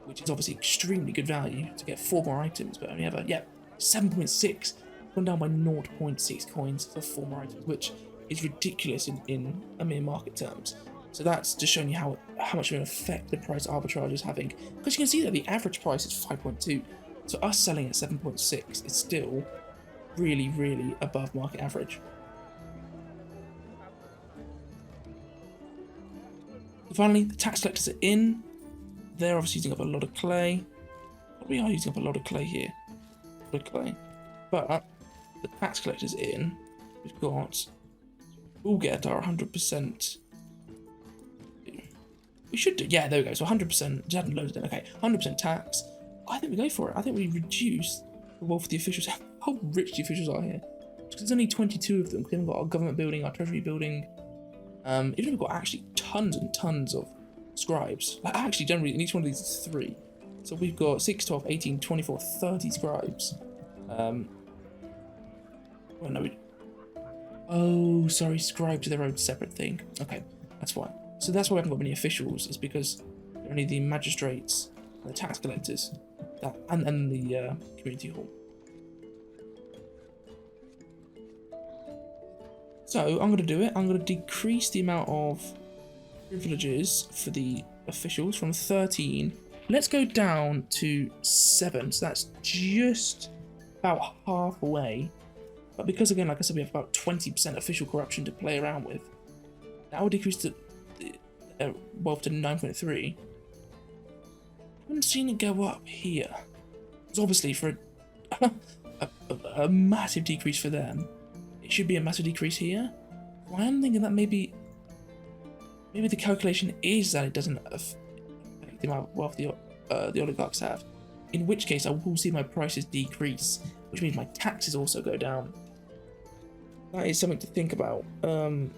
A: which is obviously extremely good value to get 4 more items, but only ever, yeah, 7.6, gone down by 0.6 coins for 4 more items, which is ridiculous in Ymir market terms. So that's just showing you how much of an effect the price arbitrage is having. Because you can see that the average price is 5.2, so us selling at 7.6 is still really, really above market average. So finally, the tax collectors are in. They're obviously using up a lot of clay. We are using up a lot of clay here. A lot of clay. But the tax collectors in. We've got. We'll get our 100%. We should do. Yeah, there we go. So 100%. Just hadn't loaded it. Okay, 100% tax. I think we go for it. I think we reduce the wealth of the officials. How rich the officials are here. Because there's only 22 of them. We haven't got our government building, our treasury building. Even if we've got actually tons and tons of scribes. Like actually, generally, in each one of these is 3. So we've got 6, 12, 18, 24, 30 scribes. Well, no, oh, sorry, scribes are their own separate thing. Okay, that's fine. So that's why we haven't got many officials, is because they're only the magistrates, the tax collectors, and the community hall. So I'm going to do it. I'm going to decrease the amount of privileges for the officials from 13. Let's go down to 7. So that's just about halfway. But because, again, like I said, we have about 20% official corruption to play around with, that will decrease the wealth to 9.3. I haven't seen it go up here. It's obviously for a massive decrease for them. It should be a massive decrease here. Well, I am thinking that maybe the calculation is that it doesn't affect the amount of wealth the oligarchs have. In which case, I will see my prices decrease, which means my taxes also go down. That is something to think about. But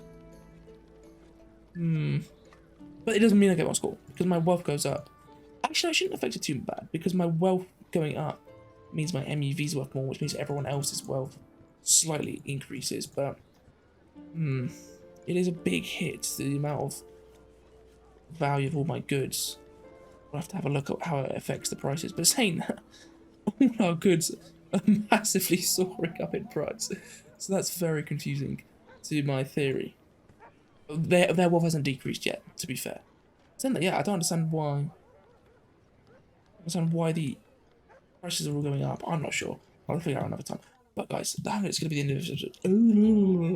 A: it doesn't mean I get one score, because my wealth goes up. Actually, I shouldn't affect it too bad, because my wealth going up means my MUV is worth more, which means everyone else's wealth slightly increases. But it is a big hit to the amount of value of all my goods. I'll have to have a look at how it affects the prices. But saying that, all our goods are massively soaring up in price. So that's very confusing to my theory. Their wealth hasn't decreased yet, to be fair. So yeah, I don't understand why. The prices are all going up. I'm not sure. I'll figure out another time. But guys, that is going to be the end of the episode.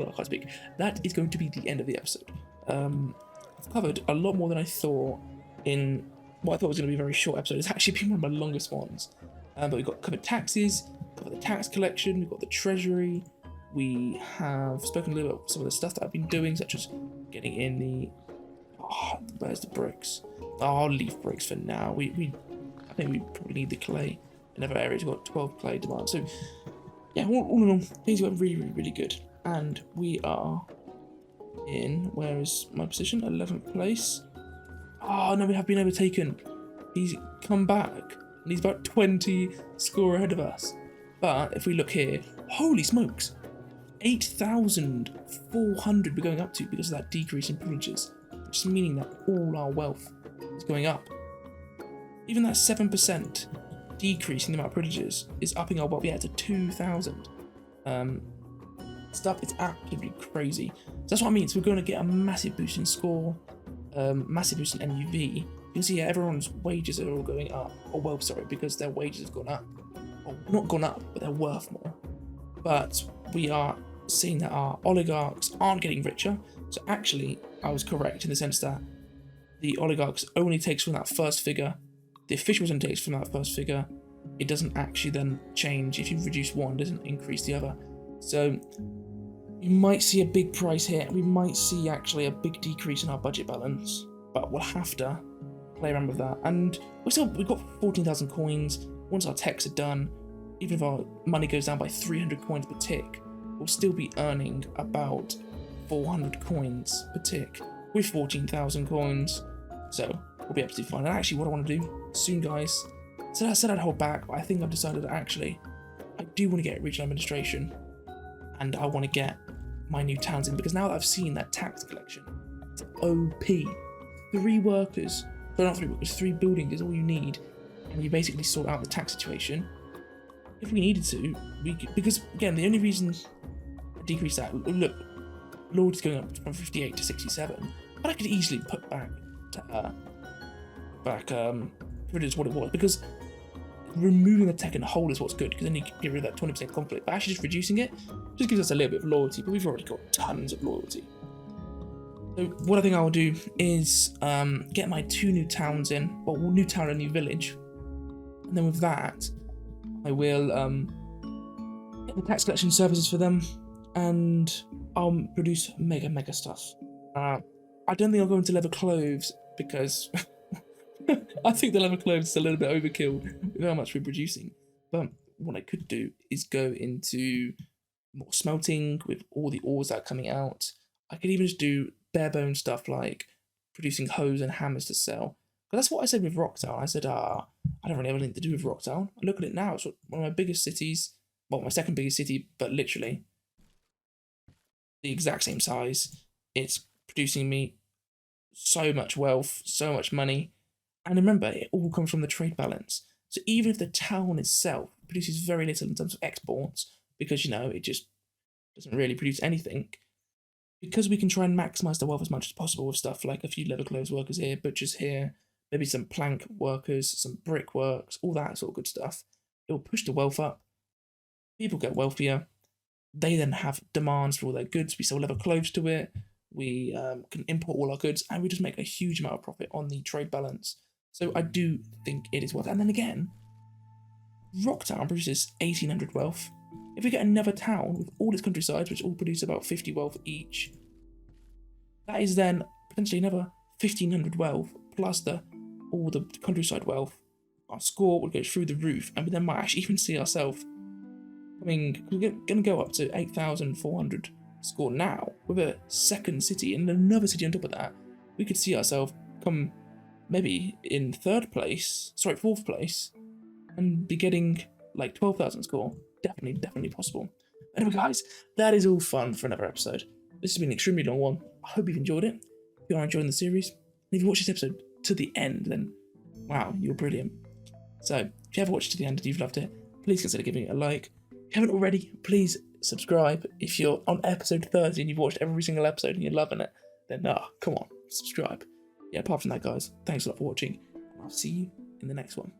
A: I can't speak. That is going to be the end of the episode. I've covered a lot more than I thought in what I thought was going to be a very short episode. It's actually been one of my longest ones. But we've got covered taxes, covered the tax collection, we've got the treasury. We have spoken a little about some of the stuff that I've been doing, such as getting in the. Oh, where's the bricks? Oh, I'll leave bricks for now. I think we probably need the clay in other areas. We've got 12 clay demand. So yeah, all in all, things went really, really, really good. And we are in, where is my position? 11th place. Oh no, we have been overtaken. He's come back, and he's about 20 score ahead of us. But if we look here, holy smokes, 8,400 we're going up to because of that decrease in privileges, which is meaning that all our wealth is going up. Even that 7% decrease in the amount of privileges is upping our wealth, yeah, to 2,000. Stuff is absolutely crazy. So that's what I mean. So we're going to get a massive boost in score, massive boost in MUV. You can see here everyone's wages are all going up, or well, sorry, because their wages have gone up. Or not gone up, but they're worth more. But we are seeing that our oligarchs aren't getting richer. So actually, I was correct in the sense that the oligarchs only takes from that first figure. The officials only takes from that first figure. It doesn't actually then change. If you reduce one, it doesn't increase the other. So you might see a big price hit. We might see actually a big decrease in our budget balance. But we'll have to play around with that. And we've got 14,000 coins. Once our techs are done, even if our money goes down by 300 coins per tick, we'll still be earning about 400 coins per tick with 14,000 coins. So we'll be absolutely fine. And actually, what I want to do soon, guys, so I said I'd hold back, but I think I've decided that actually I do want to get regional administration, and I want to get my new towns in, because now that I've seen that tax collection, it's OP. 3 workers, no, not 3 workers, 3 buildings is all you need we basically sort out the tax situation. If we needed to, we could, because again, the only reason I decrease that, look, loyalty's going up from 58 to 67, but I could easily put back rid of what it was, because removing the tech and hold is what's good, because then you can get rid of that 20% conflict, but actually just reducing it just gives us a little bit of loyalty, but we've already got tons of loyalty. So what I think I will do is get my 2 new towns in, well, new town and new village, and then with that, I will get the tax collection services for them, and I'll produce mega stuff. I don't think I'll go into leather clothes, because I think the leather clothes is a little bit overkill with how much we're producing. But what I could do is go into more smelting with all the ores that are coming out. I could even just do bare bone stuff like producing hoes and hammers to sell. But that's what I said with Rocktown. I said, I don't really have anything to do with Rocktown. I look at it now, it's one of my biggest cities. Well, my second biggest city, but literally the exact same size. It's producing me so much wealth, so much money. And remember, it all comes from the trade balance. So even if the town itself produces very little in terms of exports, because, it just doesn't really produce anything, because we can try and maximise the wealth as much as possible with stuff like a few leather clothes workers here, butchers here, maybe some plank workers, some brickworks, all that sort of good stuff, it will push the wealth up. People get wealthier. They then have demands for all their goods. We sell leather clothes to it. We can import all our goods, and we just make a huge amount of profit on the trade balance. So I do think it is worth it. And then again, Rocktown produces 1,800 wealth. If we get another town with all its countrysides, which all produce about 50 wealth each, that is then potentially another 1,500 wealth, plus all the countryside wealth. Our score will go through the roof, and we then might actually even see ourselves coming. We're going to go up to 8,400 score now with a second city and another city on top of that. We could see ourselves come maybe in fourth place, and be getting like 12,000 score. Definitely possible. Anyway, guys, that is all fun for another episode. This has been an extremely long one. I hope you've enjoyed it. If you are enjoying the series, and if you watched this episode to the end, then wow, you're brilliant. So if you have watched to the end and you've loved it, please consider giving it a like. If you haven't already, please subscribe. If you're on episode 30 and you've watched every single episode and you're loving it, then come on, subscribe. Yeah, apart from that, guys, thanks a lot for watching, and I'll see you in the next one.